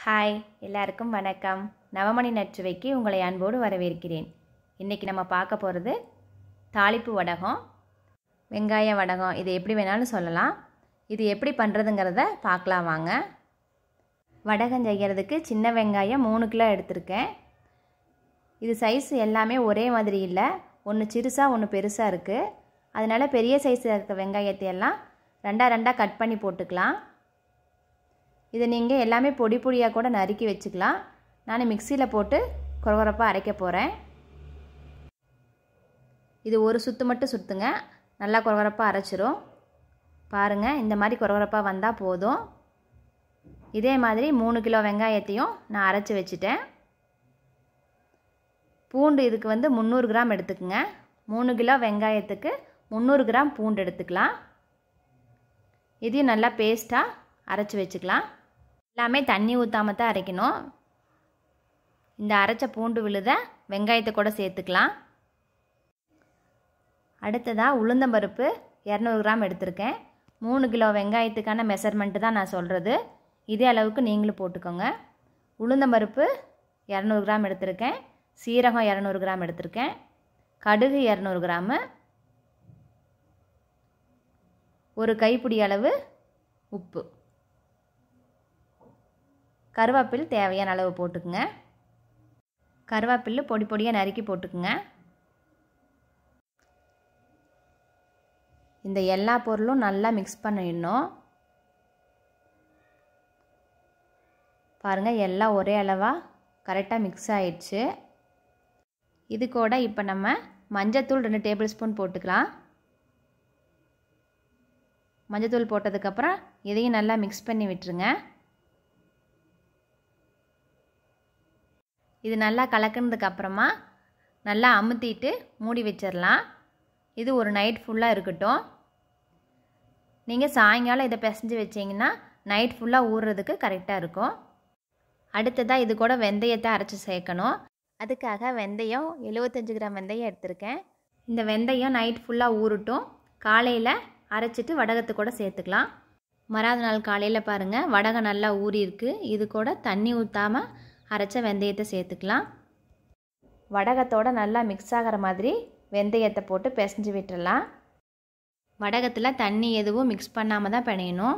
Hi எல்லாருக்கும் வணக்கம். நவமணி நச்சுவைக்கு உங்களை அன்போடு வரவேற்கிறேன். இன்றைக்கி நம்ம பார்க்க போகிறது தாளிப்பு வடகம், வெங்காய வடகம். இது எப்படி வேணாலும் சொல்லலாம். இது எப்படி பண்ணுறதுங்கிறத பார்க்கலாம் வாங்க. வடகம் செய்கிறதுக்கு சின்ன வெங்காயம் 3 கிலோ எடுத்திருக்கேன். இது சைஸ் எல்லாமே ஒரே மாதிரி இல்லை, ஒன்று சிறுசாக ஒன்று பெருசாக இருக்குது. அதனால் பெரிய சைஸில் இருக்க வெங்காயத்தை எல்லாம் ரெண்டாக கட் பண்ணி போட்டுக்கலாம். இதை நீங்கள் எல்லாமே பொடி பொடியாக கூட நறுக்கி வச்சுக்கலாம். நான் மிக்சியில் போட்டு கொரகொரப்பாக அரைக்க போகிறேன். இது ஒரு சுற்று மட்டும் சுற்றுங்க, நல்லா கொரகொரப்பாக அரைச்சிரும். பாருங்கள், இந்த மாதிரி கொரகொரப்பாக வந்தால் போதும். இதே மாதிரி 3 கிலோ வெங்காயத்தையும் நான் அரைச்சி வச்சுட்டேன். பூண்டு இதுக்கு 300 கிராம் எடுத்துக்குங்க. 3 கிலோ வெங்காயத்துக்கு 300 கிராம் பூண்டு எடுத்துக்கலாம். இதையும் நல்லா பேஸ்ட்டாக அரைச்சி வச்சுக்கலாம். எல்லாமே தண்ணி ஊற்றாமல் தான் அரைக்கணும். இந்த அரைச்ச பூண்டு விழுத வெங்காயத்தை கூட சேர்த்துக்கலாம். அடுத்ததாக உளுந்தம்பருப்பு 200 கிராம் எடுத்திருக்கேன். 3 கிலோ வெங்காயத்துக்கான மெஷர்மெண்ட்டு தான் நான் சொல்கிறது. இதே அளவுக்கு நீங்களும் போட்டுக்கோங்க. உளுந்தம்பருப்பு 200 கிராம் எடுத்திருக்கேன். சீரகம் 200 கிராம் எடுத்திருக்கேன். கடுகு 200 கிராமு, ஒரு கைப்பிடி அளவு உப்பு, கருவேப்பில் தேவையான அளவு போட்டுக்குங்க. கருவேப்பில் பொடி பொடியாக நறுக்கி போட்டுக்குங்க. இந்த எல்லா பொருளும் நல்லா மிக்ஸ் பண்ணிடணும். பாருங்கள், எல்லாம் ஒரே அளவாக கரெக்டாக மிக்ஸ் ஆயிடுச்சு. இது கூட இப்போ நம்ம மஞ்சத்தூள் 2 டேபிள் ஸ்பூன் போட்டுக்கலாம். மஞ்சத்தூள் போட்டதுக்கப்புறம் இதையும் நல்லா மிக்ஸ் பண்ணி விட்டுருங்க. இது நல்லா கலக்கிறதுக்கு அப்புறமா நல்லா அமுத்திட்டு மூடி வச்சிடலாம். இது ஒரு நைட் ஃபுல்லாக இருக்கட்டும். நீங்கள் சாயங்காலம் இதை பிசைஞ்சு வச்சிங்கன்னா நைட் ஃபுல்லாக ஊறுறதுக்கு கரெக்டாக இருக்கும். அடுத்ததாக இது கூட வெந்தயத்தை அரைச்சி சேர்க்கணும். அதுக்காக வெந்தயம் 75 கிராம் வெந்தயம் எடுத்திருக்கேன். இந்த வெந்தயம் நைட் ஃபுல்லாக ஊறட்டும். காலையில் அரைச்சிட்டு வடகத்து கூட சேர்த்துக்கலாம். மறாவது நாள் காலையில் பாருங்கள், வடகம் நல்லா ஊறி இருக்குது. இது கூட தண்ணி ஊற்றாமல் அரைச்ச வெந்தயத்தை சேர்த்துக்கலாம். வடகத்தோடு நல்லா மிக்ஸ் ஆகிற மாதிரி வெந்தயத்தை போட்டு பிசைஞ்சு விட்டுடலாம். வடகத்தில் தண்ணி எதுவும் மிக்ஸ் பண்ணாமல் தான் பிணையணும்.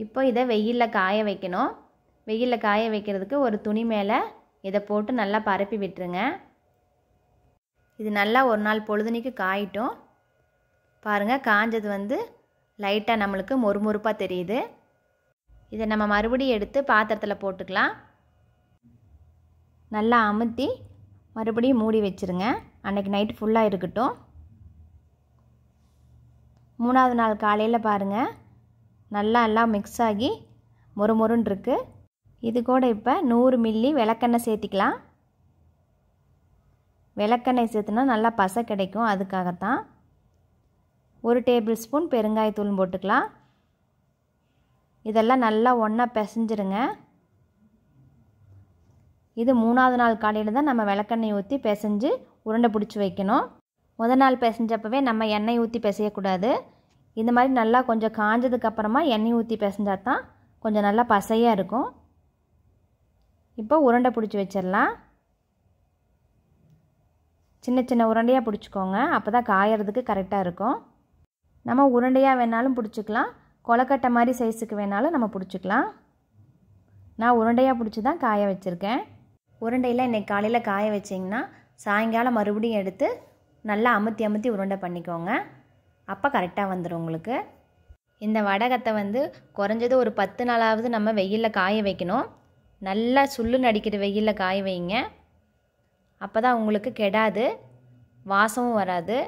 இப்போ இதை வெயிலில் காய வைக்கணும். வெயிலில் காய வைக்கிறதுக்கு ஒரு துணி மேலே இதை போட்டு நல்லா பரப்பி விட்டுருங்க. இது நல்லா ஒரு நாள் பொழுதுனிக்கு காயிட்டும். பாருங்கள், காஞ்சது லைட்டாக நம்மளுக்கு மொறுமொறுப்பாக தெரியுது. இதை நம்ம மறுபடியும் எடுத்து பாத்திரத்தில் போட்டுக்கலாம். நல்லா அமுத்தி மறுபடியும் மூடி வச்சுருங்க. அன்றைக்கி நைட்டு ஃபுல்லாக இருக்கட்டும். 3வது நாள் காலையில் பாருங்கள், நல்லா எல்லாம் மிக்ஸ் ஆகி மொறுமொறுன்னு இருக்குது. இது கூட இப்போ 100 மில்லி விளக்கெண்ணெய் சேர்த்திக்கலாம். விளக்கெண்ணெய் சேர்த்துனா நல்லா பசை கிடைக்கும், அதுக்காகத்தான். 1 டேபிள் ஸ்பூன் பெருங்காயத்தூள் போட்டுக்கலாம். இதெல்லாம் நல்லா ஒன்றா பிசைஞ்சிருங்க. இது 3வது நாள் காலையில் தான் நம்ம விளக்கெண்ணெய் ஊற்றி பிசைஞ்சு உருண்டை பிடிச்சி வைக்கணும். முதல் நாள் பிசைஞ்சப்பவே நம்ம எண்ணெய் ஊற்றி பிசையக்கூடாது. இந்த மாதிரி நல்லா கொஞ்சம் காஞ்சதுக்கப்புறமா எண்ணெய் ஊற்றி பிசைஞ்சா தான் கொஞ்சம் நல்லா பசையாக இருக்கும். இப்போ உருண்டை பிடிச்சி வச்சிடலாம். சின்ன சின்ன உருண்டையாக பிடிச்சிக்கோங்க, அப்போ தான் காயறதுக்கு கரெக்டாக இருக்கும். நம்ம உருண்டையாக வேணாலும் பிடிச்சிக்கலாம், கொலக்கட்டை மாதிரி சைஸுக்கு வேணாலும் நம்ம பிடிச்சிக்கலாம். நான் உருண்டையாக பிடிச்சி தான் காய வச்சுருக்கேன். உருண்டையில் இன்றைக்கி காலையில் காய வச்சிங்கன்னா சாயங்காலம் மறுபடியும் எடுத்து நல்லா அமுத்தி உருண்டை பண்ணிக்கோங்க. அப்போ கரெக்டாக வந்துடும் உங்களுக்கு. இந்த வடகத்தை குறைஞ்சது ஒரு 10 நாளாவது நம்ம வெயிலில் காய வைக்கணும். நல்லா சுள்ளுன்னு அடிக்கிற வெயிலில் காய வைங்க. அப்போ தான் உங்களுக்கு கெடாது, வாசமும் வராது.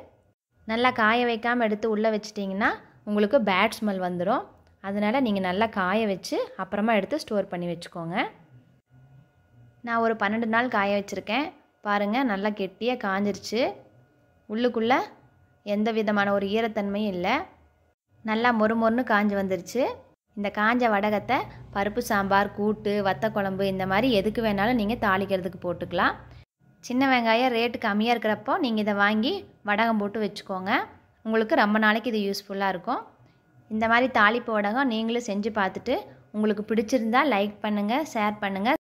நல்லா காய வைக்காமல் எடுத்து உள்ளே வச்சிட்டிங்கன்னா உங்களுக்கு பேட் ஸ்மெல் வந்துடும். அதனால் நீங்கள் நல்லா காய வச்சு அப்புறமா எடுத்து ஸ்டோர் பண்ணி வச்சுக்கோங்க. நான் ஒரு 12 நாள் காய வச்சுருக்கேன். பாருங்கள், நல்லா கெட்டியாக காஞ்சிருச்சு. உள்ளுக்குள்ளே எந்த விதமான ஒரு ஈரத்தன்மையும் இல்லை. நல்லா மொறுமொறுன்னு காஞ்சி வந்துருச்சு. இந்த காஞ்ச வடகத்தை பருப்பு சாம்பார், கூட்டு, வத்த குழம்பு இந்த மாதிரி எதுக்கு வேணாலும் நீங்கள் தாளிக்கிறதுக்கு போட்டுக்கலாம். சின்ன வெங்காயம் ரேட்டு கம்மியாக இருக்கிறப்போ நீங்கள் இதை வாங்கி வடகம் போட்டு வச்சுக்கோங்க. உங்களுக்கு ரொம்ப நாளைக்கு இது யூஸ்ஃபுல்லாக இருக்கும். இந்த மாதிரி தாளிப்பு வடகம் நீங்களும் செஞ்சு பார்த்துட்டு உங்களுக்கு பிடிச்சிருந்தா லைக் பண்ணுங்கள், ஷேர் பண்ணுங்கள்.